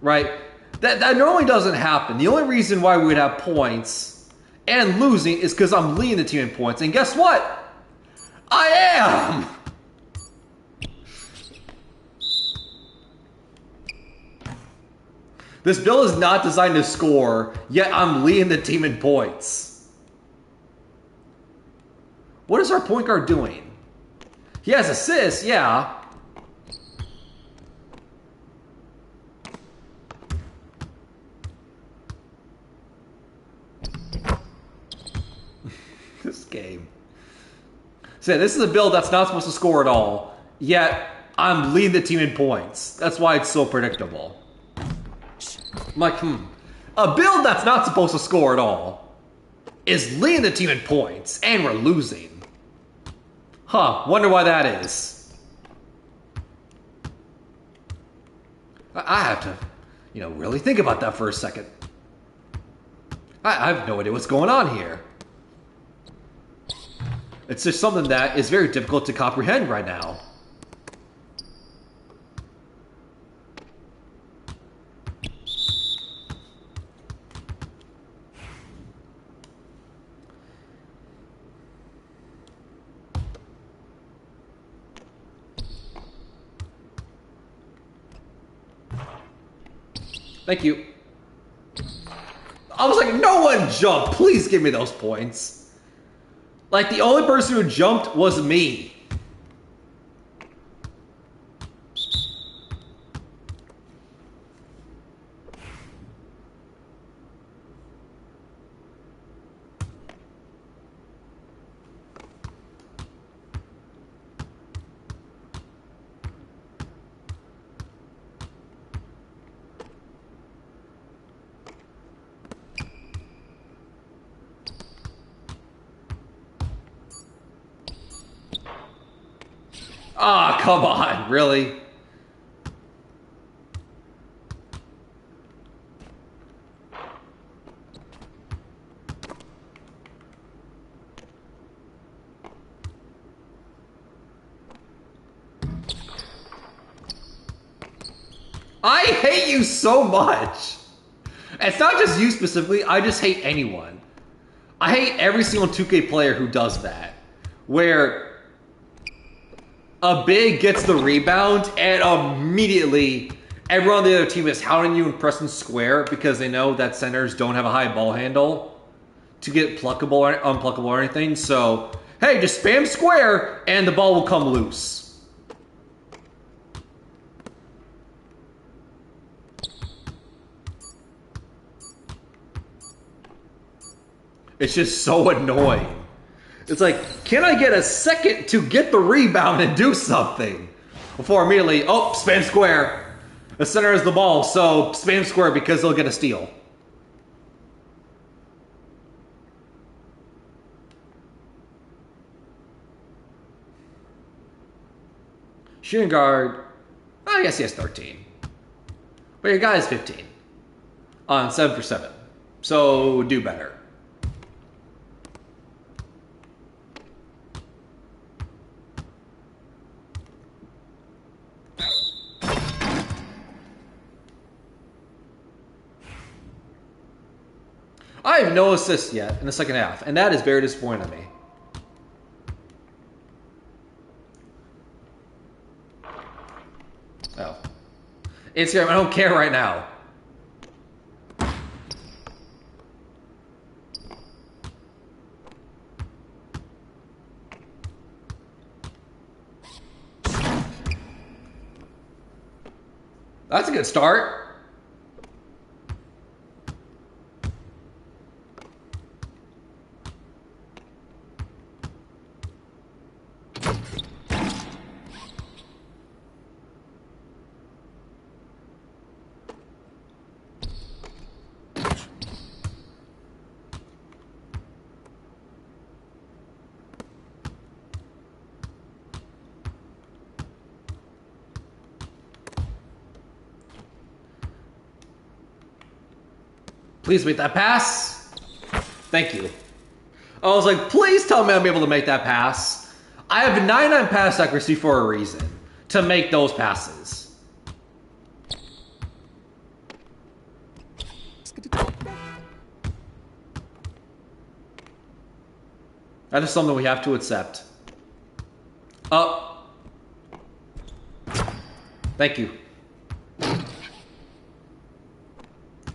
Right? That normally doesn't happen. The only reason why we would have points and losing is because I'm leading the team in points. And guess what? I am! This build is not designed to score, yet I'm leading the team in points. What is our point guard doing? He has assists, yeah. This game. So this is a build that's not supposed to score at all, yet I'm leading the team in points. That's why it's so predictable. I'm like, a build that's not supposed to score at all is leading the team in points, and we're losing. Huh, wonder why that is. I have to, really think about that for a second. I have no idea what's going on here. It's just something that is very difficult to comprehend right now. Thank you. I was like, no one jumped. Please give me those points. Like, the only person who jumped was me. Ah, come on, really? I hate you so much. It's not just you specifically, I just hate anyone. I hate every single 2K player who does that. Where a big gets the rebound, and immediately everyone on the other team is hounding you and pressing square because they know that centers don't have a high ball handle to get pluckable or unpluckable or anything. So, hey, just spam square and the ball will come loose. It's just so annoying. It's like, can I get a second to get the rebound and do something? Before immediately, spam square. The center has the ball, so spam square because they'll get a steal. Shooting guard, I guess he has 13. But your guy is 15. On 7 for 7. So do better. I have no assists yet in the second half, and that is very disappointing to me. Oh. Instagram, I don't care right now. That's a good start. Please make that pass. Thank you. I was like, please tell me I'm able to make that pass. I have 99 pass accuracy for a reason. To make those passes. That is something we have to accept. Thank you.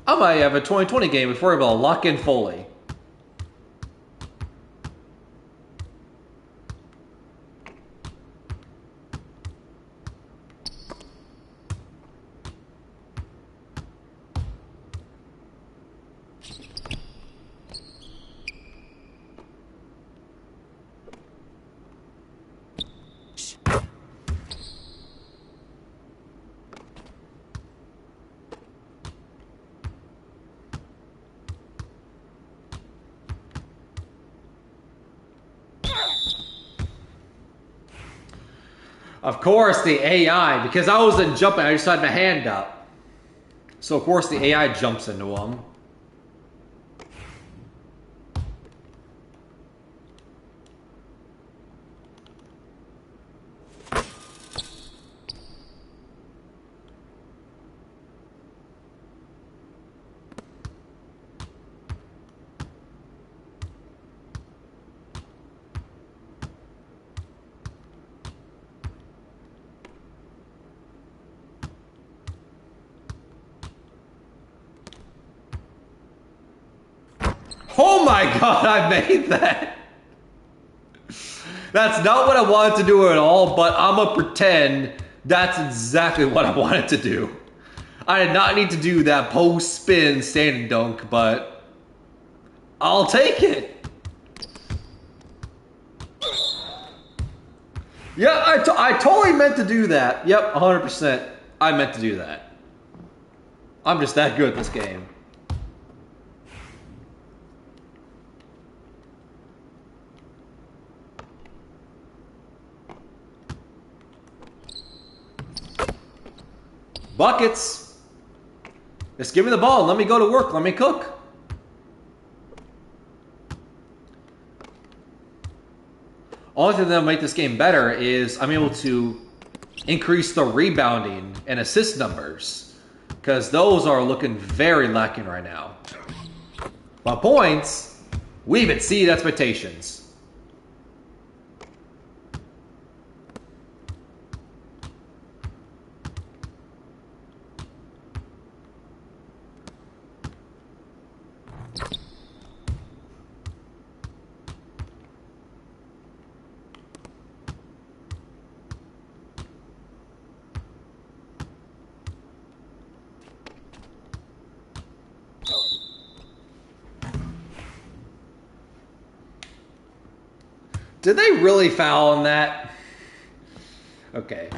I might have a 2020 game before we're able to lock in fully. Of course, the AI, because I wasn't jumping, I just had my hand up. So, of course, the AI jumps into him. Oh my god, I made that! That's not what I wanted to do at all, but I'm gonna pretend that's exactly what I wanted to do. I did not need to do that post-spin standing dunk, but I'll take it. Yeah, I totally meant to do that. Yep, 100%. I meant to do that. I'm just that good at this game. Buckets. Just give me the ball and let me go to work. Let me cook. Only thing that'll make this game better is I'm able to increase the rebounding and assist numbers, because those are looking very lacking right now. But points, we've exceeded expectations. Did they really foul on that? Okay.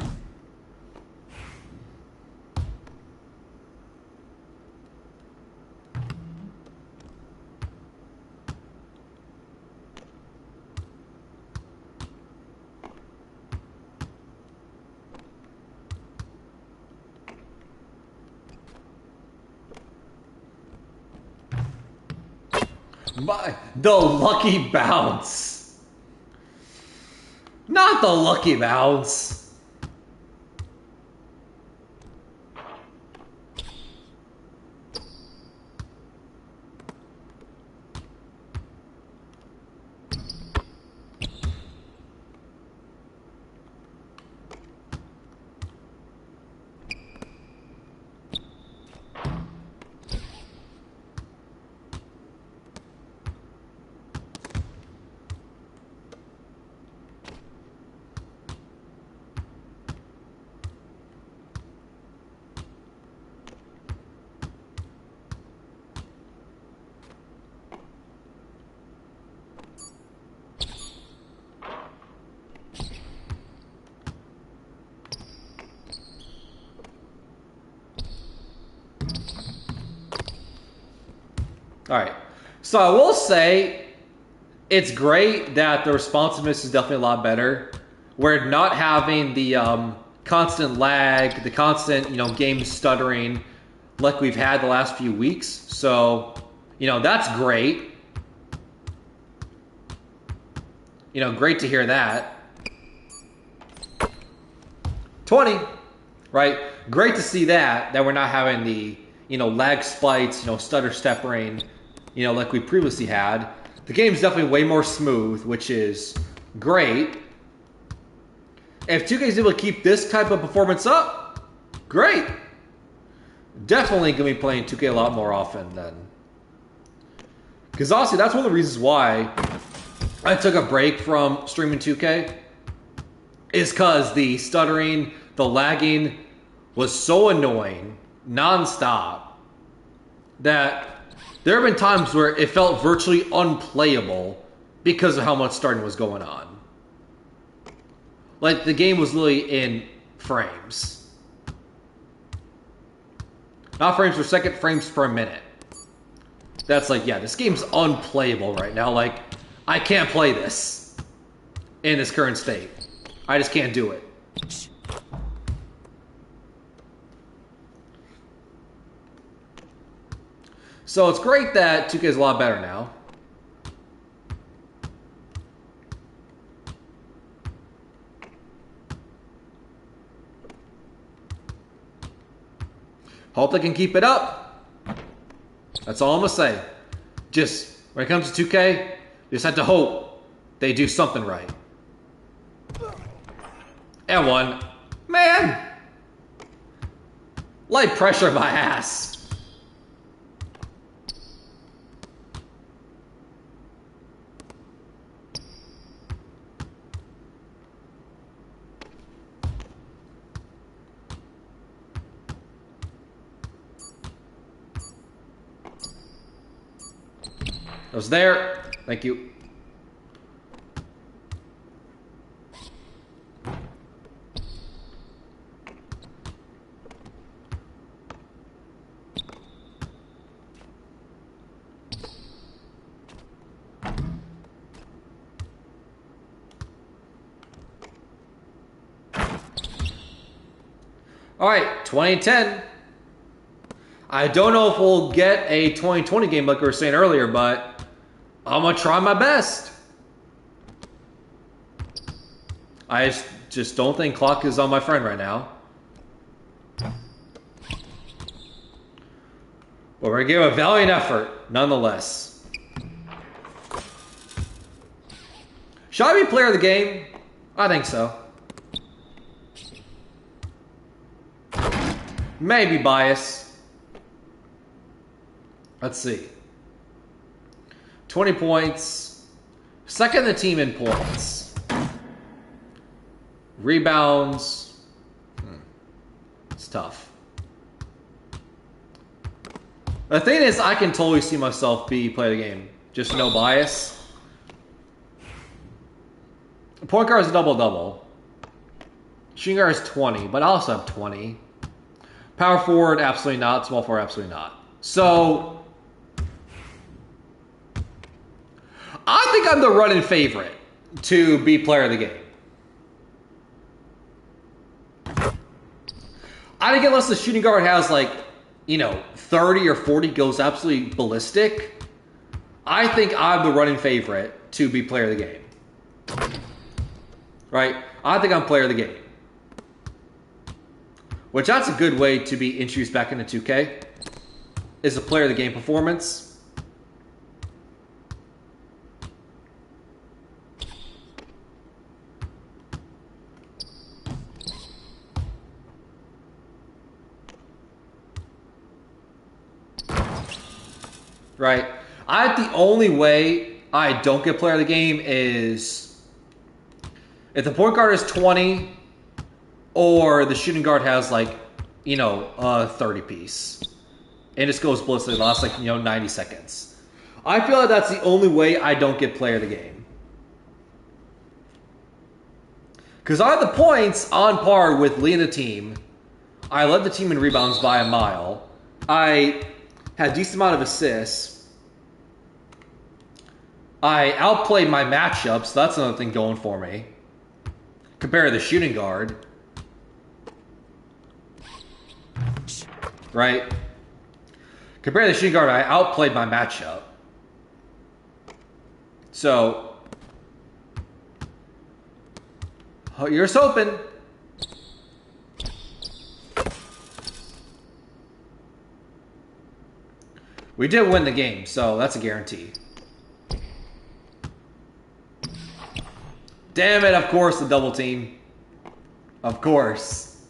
The lucky bounce. Not the lucky bounce. All right. So I will say it's great that the responsiveness is definitely a lot better. We're not having the constant lag, the constant, game stuttering like we've had the last few weeks. So, that's great. Great to hear that. 20, right? Great to see that we're not having the, lag spikes, stutter steppering, like we previously had. The game's definitely way more smooth, which is great. If 2K is able to keep this type of performance up, great. Definitely going to be playing 2K a lot more often then. Because honestly, that's one of the reasons why I took a break from streaming 2K. Is because the stuttering, the lagging was so annoying, nonstop, that there have been times where it felt virtually unplayable because of how much starting was going on. Like, the game was literally in frames. Not frames per second, frames per minute. That's like, yeah, this game's unplayable right now. Like, I can't play this in its current state. I just can't do it. So it's great that 2K is a lot better now. Hope they can keep it up. That's all I'm going to say. Just, when it comes to 2K, you just have to hope they do something right. And one. Man! Light pressure my ass. I was there. Thank you. All right, 2010. I don't know if we'll get a 2020 game like we were saying earlier, but I'm going to try my best. I just don't think clock is on my friend right now. But we're going to give a valiant effort, nonetheless. Should I be player of the game? I think so. Maybe bias. Let's see. 20 points. Second the team in points. Rebounds. It's tough. The thing is, I can totally see myself be player of the game. Just no bias. Point guard is a double-double. Shooting guard is 20, but I also have 20. Power forward, absolutely not. Small forward, absolutely not. So, I think I'm the running favorite to be player of the game. I think unless the shooting guard has 30 or 40, goes absolutely ballistic, I think I'm the running favorite to be player of the game. Right? I think I'm player of the game. Which, that's a good way to be introduced back into 2K, is a player of the game performance. Right? I think the only way I don't get player of the game is if the point guard is 20 or the shooting guard has a 30 piece. And just goes ballistic the last 90 seconds. I feel like that's the only way I don't get player of the game. Because I have the points on par with leading the team. I led the team in rebounds by a mile. I had a decent amount of assists. I outplayed my matchup, so that's another thing going for me. Compared to the shooting guard. Right? Compared to the shooting guard, I outplayed my matchup. So, here's hoping. We did win the game, so that's a guarantee. Damn it, of course, the double team. Of course.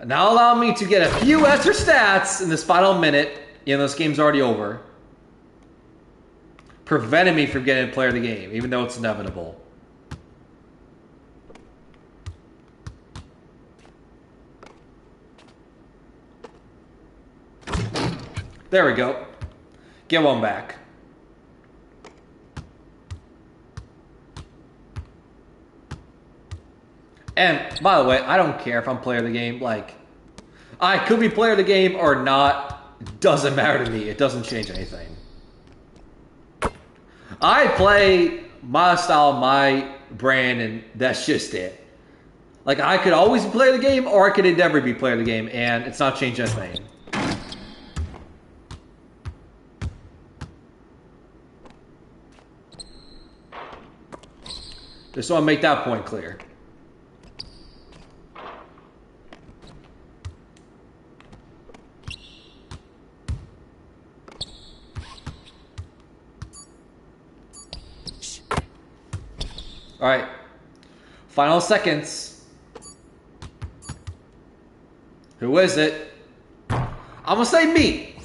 Now allow me to get a few extra stats in this final minute. You know, this game's already over. Preventing me from getting player of the game, even though it's inevitable. There we go. Get one back. And, by the way, I don't care if I'm player of the game. Like, I could be player of the game or not. It doesn't matter to me. It doesn't change anything. I play my style, my brand, and that's just it. Like, I could always be player of the game, or I could never be player of the game, and it's not changing anything. Just want to make that point clear. All right, final seconds. Who is it? I'm gonna say me.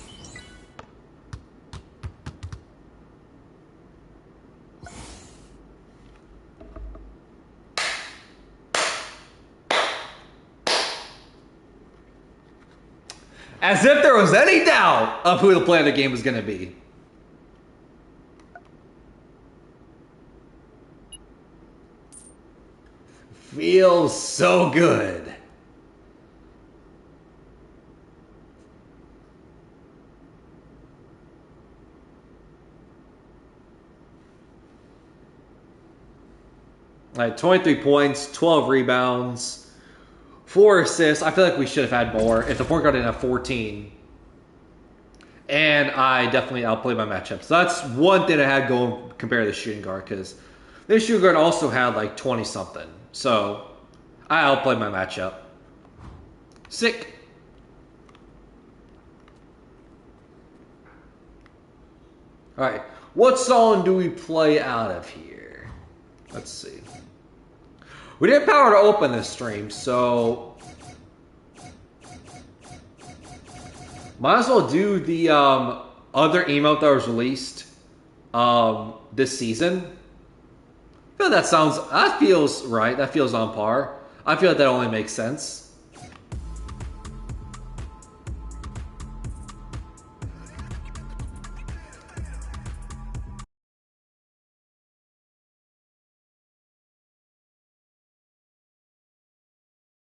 As if there was any doubt of who the player of the game was gonna be. Feels so good. Like 23 points, 12 rebounds, 4 assists. I feel like we should have had more if the point guard didn't have 14. And I definitely outplayed my matchup. So that's one thing I had going compared to the shooting guard, because this shooting guard also had like 20 something. So I outplayed my matchup. Sick. Alright, what song do we play out of here? Let's see. We didn't power to open this stream, so might as well do the other emote that was released this season. I feel that feels right. That feels on par. I feel like that only makes sense.